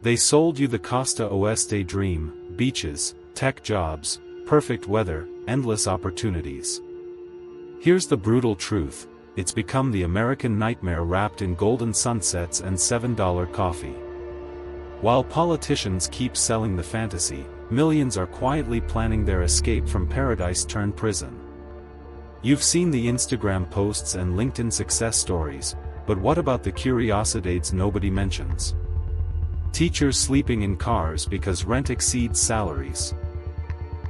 They sold you the Costa Oeste dream: beaches, tech jobs, perfect weather, endless opportunities. Here's the brutal truth: it's become the American nightmare wrapped in golden sunsets and $7 coffee. While politicians keep selling the fantasy, millions are quietly planning their escape from paradise turned prison. You've seen the Instagram posts and LinkedIn success stories, but what about the curiosities nobody mentions? Teachers sleeping in cars because rent exceeds salaries.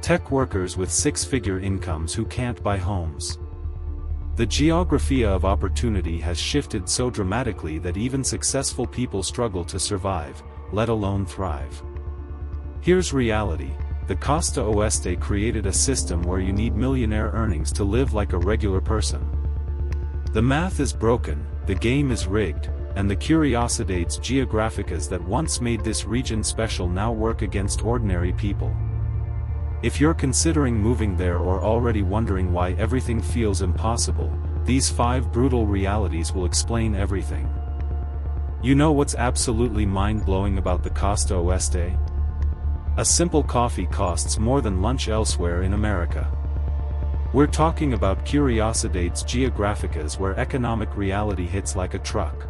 Tech workers with six-figure incomes who can't buy homes. The geography of opportunity has shifted so dramatically that even successful people struggle to survive, let alone thrive. Here's reality: the Costa Oeste created a system where you need millionaire earnings to live like a regular person. The math is broken, the game is rigged, and the curiosities geographicas that once made this region special now work against ordinary people. If you're considering moving there or already wondering why everything feels impossible, these 5 brutal realities will explain everything. You know what's absolutely mind-blowing about the Costa Oeste? A simple coffee costs more than lunch elsewhere in America. We're talking about curiosities geographicas where economic reality hits like a truck.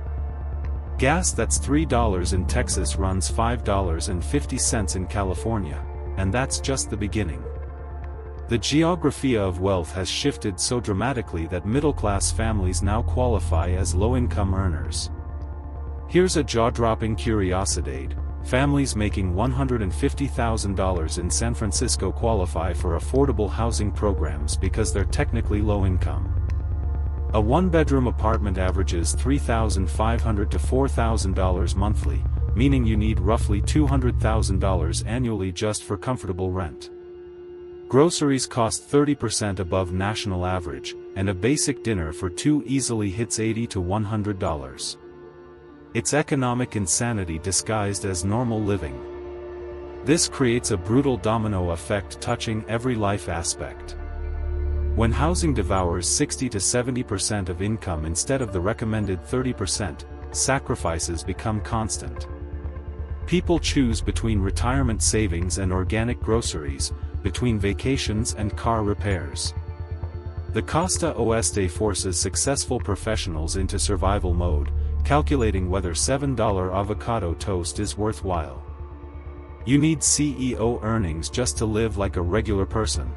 Gas that's $3 in Texas runs $5.50 in California, and that's just the beginning. The geography of wealth has shifted so dramatically that middle-class families now qualify as low-income earners. Here's a jaw-dropping curiosity: families making $150,000 in San Francisco qualify for affordable housing programs because they're technically low-income. A one-bedroom apartment averages $3,500 to $4,000 monthly, meaning you need roughly $200,000 annually just for comfortable rent. Groceries cost 30% above national average, and a basic dinner for 2 easily hits $80 to $100. It's economic insanity disguised as normal living. This creates a brutal domino effect touching every life aspect. When housing devours 60 to 70% of income instead of the recommended 30%, sacrifices become constant. People choose between retirement savings and organic groceries, between vacations and car repairs. The Costa Oeste forces successful professionals into survival mode, calculating whether $7 avocado toast is worthwhile. You need CEO earnings just to live like a regular person.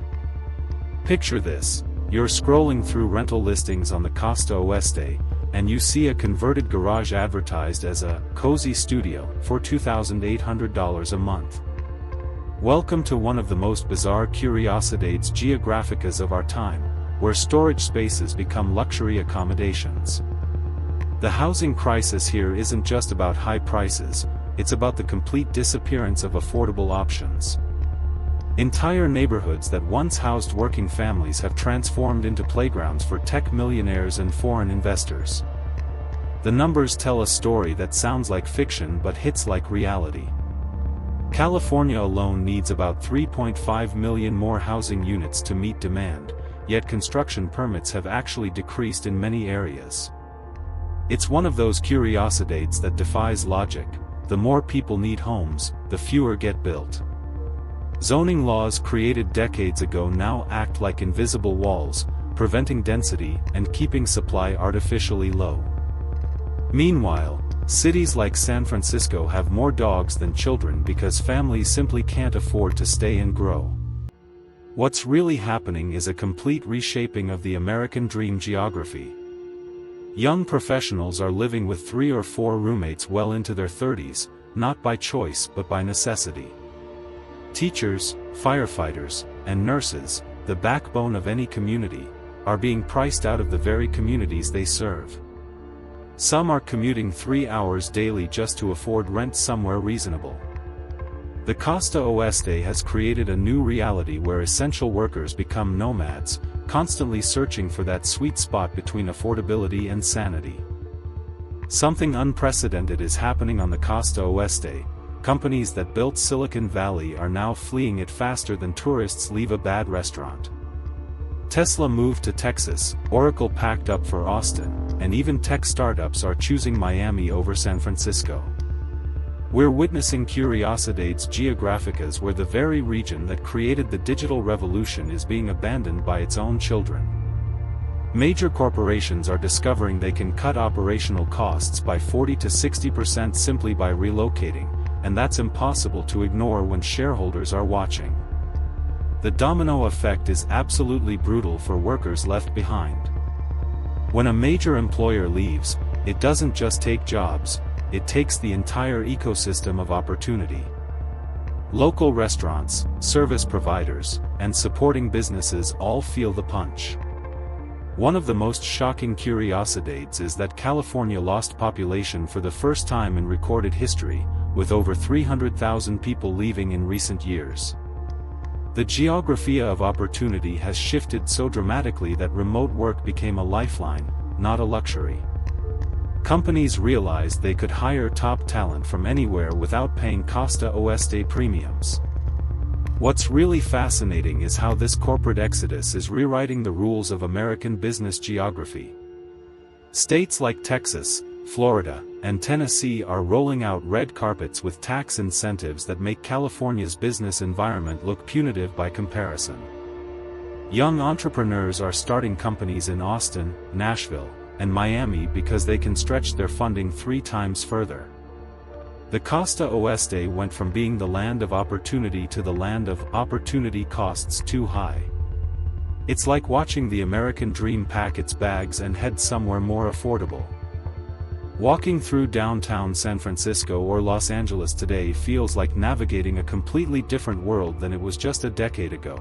Picture this: you're scrolling through rental listings on the Costa Oeste, and you see a converted garage advertised as a cozy studio for $2,800 a month. Welcome to one of the most bizarre curiosities geographicas of our time, where storage spaces become luxury accommodations. The housing crisis here isn't just about high prices, it's about the complete disappearance of affordable options. Entire neighborhoods that once housed working families have transformed into playgrounds for tech millionaires and foreign investors. The numbers tell a story that sounds like fiction but hits like reality. California alone needs about 3.5 million more housing units to meet demand, yet construction permits have actually decreased in many areas. It's one of those curiosities that defies logic: the more people need homes, the fewer get built. Zoning laws created decades ago now act like invisible walls, preventing density and keeping supply artificially low. Meanwhile, cities like San Francisco have more dogs than children because families simply can't afford to stay and grow. What's really happening is a complete reshaping of the American dream geography. Young professionals are living with 3 or 4 roommates well into their 30s, not by choice but by necessity. Teachers, firefighters, and nurses, the backbone of any community, are being priced out of the very communities they serve. Some are commuting 3 hours daily just to afford rent somewhere reasonable. The Costa Oeste has created a new reality where essential workers become nomads, constantly searching for that sweet spot between affordability and sanity. Something unprecedented is happening on the Costa Oeste. Companies that built Silicon Valley are now fleeing it faster than tourists leave a bad restaurant. Tesla moved to Texas, Oracle packed up for Austin, and even tech startups are choosing Miami over San Francisco. We're witnessing Curiosidade's Geographicas, where the very region that created the digital revolution is being abandoned by its own children. Major corporations are discovering they can cut operational costs by 40 to 60% simply by relocating, and that's impossible to ignore when shareholders are watching. The domino effect is absolutely brutal for workers left behind. When a major employer leaves, it doesn't just take jobs, it takes the entire ecosystem of opportunity. Local restaurants, service providers, and supporting businesses all feel the punch. One of the most shocking curiosities is that California lost population for the first time in recorded history, with over 300,000 people leaving in recent years. The geography of opportunity has shifted so dramatically that remote work became a lifeline, not a luxury. Companies realized they could hire top talent from anywhere without paying Costa Oeste premiums. What's really fascinating is how this corporate exodus is rewriting the rules of American business geography. States like Texas, Florida, and Tennessee are rolling out red carpets with tax incentives that make California's business environment look punitive by comparison. Young entrepreneurs are starting companies in Austin, Nashville, and Miami because they can stretch their funding 3 times further. The Costa Oeste went from being the land of opportunity to the land of opportunity costs too high. It's like watching the American dream pack its bags and head somewhere more affordable. Walking through downtown San Francisco or Los Angeles today feels like navigating a completely different world than it was just a decade ago.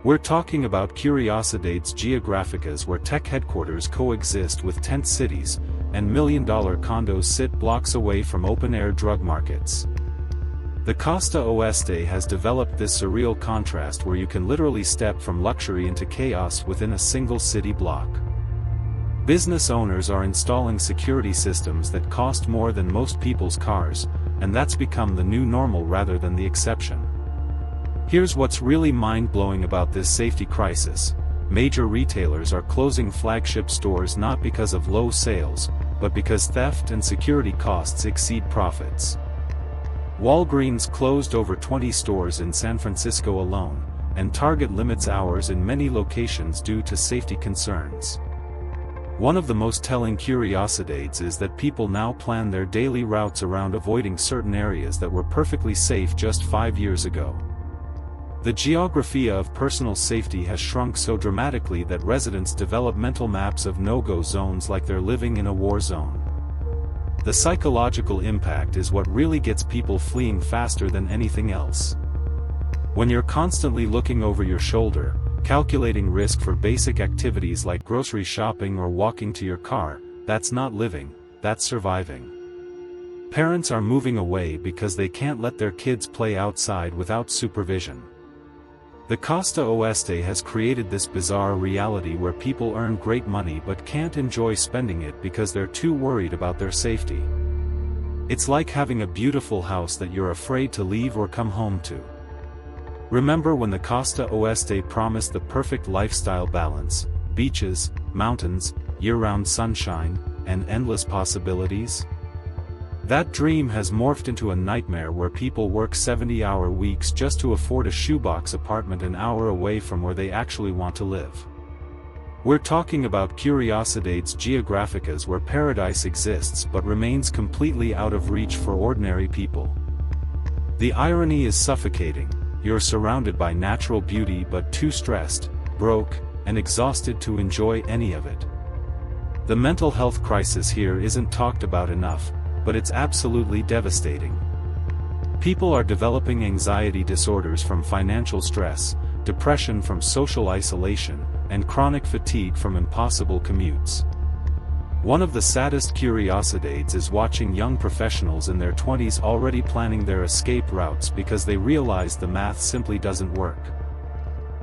We're talking about Curiosidade's Geographicas, where tech headquarters coexist with tent cities, and million-dollar condos sit blocks away from open-air drug markets. The Costa Oeste has developed this surreal contrast where you can literally step from luxury into chaos within a single city block. Business owners are installing security systems that cost more than most people's cars, and that's become the new normal rather than the exception. Here's what's really mind-blowing about this safety crisis. Major retailers are closing flagship stores not because of low sales, but because theft and security costs exceed profits. Walgreens closed over 20 stores in San Francisco alone, and Target limits hours in many locations due to safety concerns. One of the most telling curiosities is that people now plan their daily routes around avoiding certain areas that were perfectly safe just 5 years ago. The geography of personal safety has shrunk so dramatically that residents develop mental maps of no-go zones like they're living in a war zone. The psychological impact is what really gets people fleeing faster than anything else. When you're constantly looking over your shoulder, calculating risk for basic activities like grocery shopping or walking to your car, that's not living, that's surviving. Parents are moving away because they can't let their kids play outside without supervision. The Costa Oeste has created this bizarre reality where people earn great money but can't enjoy spending it because they're too worried about their safety. It's like having a beautiful house that you're afraid to leave or come home to. Remember when the Costa Oeste promised the perfect lifestyle balance: beaches, mountains, year-round sunshine, and endless possibilities? That dream has morphed into a nightmare where people work 70-hour weeks just to afford a shoebox apartment an hour away from where they actually want to live. We're talking about Curiosidade's Geographicas, where paradise exists but remains completely out of reach for ordinary people. The irony is suffocating. You're surrounded by natural beauty but too stressed, broke, and exhausted to enjoy any of it. The mental health crisis here isn't talked about enough, but it's absolutely devastating. People are developing anxiety disorders from financial stress, depression from social isolation, and chronic fatigue from impossible commutes. One of the saddest curiosities is watching young professionals in their 20s already planning their escape routes because they realize the math simply doesn't work.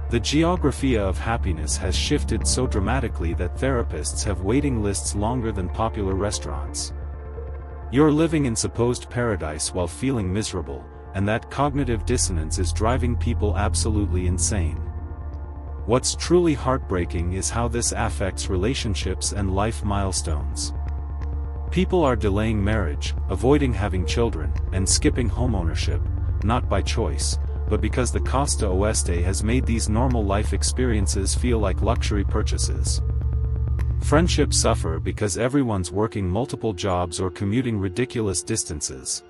The geography of happiness has shifted so dramatically that therapists have waiting lists longer than popular restaurants. You're living in supposed paradise while feeling miserable, and that cognitive dissonance is driving people absolutely insane. What's truly heartbreaking is how this affects relationships and life milestones. People are delaying marriage, avoiding having children, and skipping homeownership, not by choice, but because the Costa Oeste has made these normal life experiences feel like luxury purchases. Friendships suffer because everyone's working multiple jobs or commuting ridiculous distances.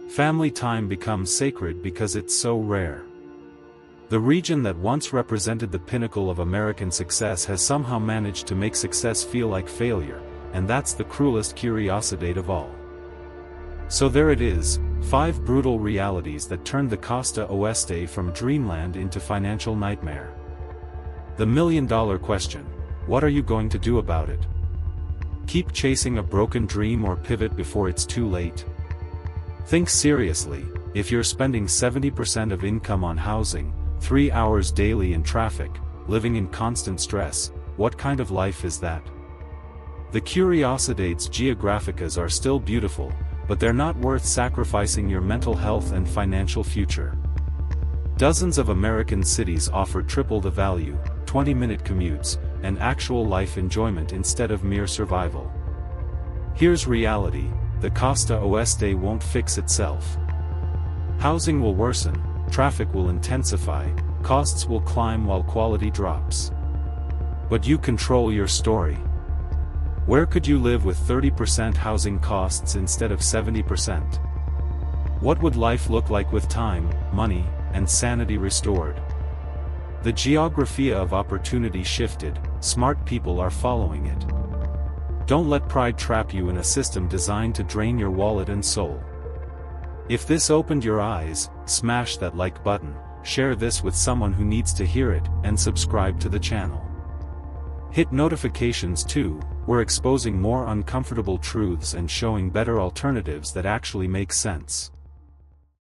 Family time becomes sacred because it's so rare. The region that once represented the pinnacle of American success has somehow managed to make success feel like failure, and that's the cruelest curiosity of all. So there it is, 5 brutal realities that turned the Costa Oeste from dreamland into financial nightmare. The million-dollar question: what are you going to do about it? Keep chasing a broken dream or pivot before it's too late? Think seriously. If you're spending 70% of income on housing, 3 hours daily in traffic, living in constant stress, what kind of life is that? The curiosities geographicas are still beautiful, but they're not worth sacrificing your mental health and financial future. Dozens of American cities offer triple the value, 20-minute commutes, and actual life enjoyment instead of mere survival. Here's reality: the Costa Oeste won't fix itself. Housing will worsen, traffic will intensify, costs will climb while quality drops. But you control your story. Where could you live with 30% housing costs instead of 70%? What would life look like with time, money, and sanity restored? The geography of opportunity shifted, smart people are following it. Don't let pride trap you in a system designed to drain your wallet and soul. If this opened your eyes, smash that like button, share this with someone who needs to hear it, and subscribe to the channel. Hit notifications too. We're exposing more uncomfortable truths and showing better alternatives that actually make sense.